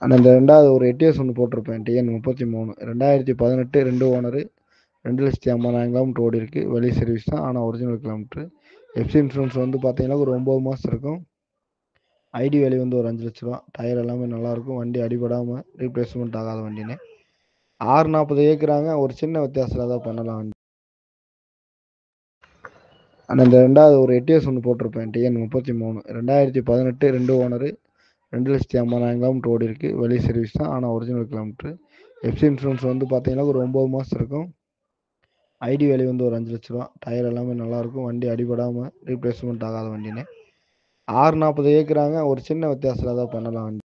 ஆனால் இந்த ரெண்டாவது ஒரு எட்டிஎஸ் ஒன்று போட்டிருப்பேன். டிஎன் 33 2018 2 ஓனரு 2,50,000 கிலோமீட்டர் ஓடி இருக்கு. வெளி சர்வீஸ் தான், ஆனால் ஒரிஜினல் கிலோமீட்ரு. எஃப்சி இன்சூரன்ஸ் வந்து பார்த்தீங்கன்னா ஒரு 9 மாதம் இருக்கும். ஐடி வேல்யூ வந்து ஒரு 5 லட்ச ரூபா. டயர் எல்லாமே நல்லாயிருக்கும். வண்டி அடிபடாமல் ரீப்ளேஸ்மெண்ட் ஆகாத வண்டினே. 640 கேட்குறாங்க. ஒரு சின்ன வித்தியாசத்தில் தான் பண்ணலாம் வண்டி. ஆனால் இந்த ரெண்டாவது ஒரு எட்டிஎஸ் ஒன்று போட்டிருப்பேன். டிஎன் 33 2018 2 ஓனரு 2,50,000 கிலோமீட்டர் ஓடி இருக்கு. வெளி சர்வீஸ் தான், ஆனால் ஒரிஜினல் கிலோமீட்ரு. எஃப்சி இன்சூரன்ஸ் வந்து பார்த்தீங்கன்னா ஒரு 9 மாதம் இருக்கும். ஐடி வேல்யூ வந்து ஒரு 5 லட்ச ரூபா. டயர் எல்லாமே நல்லாயிருக்கும். வண்டி அடிபடாமல் ரீப்ளேஸ்மெண்ட் ஆகாத வண்டினே. 640 கேட்குறாங்க. ஒரு சின்ன வித்தியாசத்தில் தான் பண்ணலாம் வண்டி.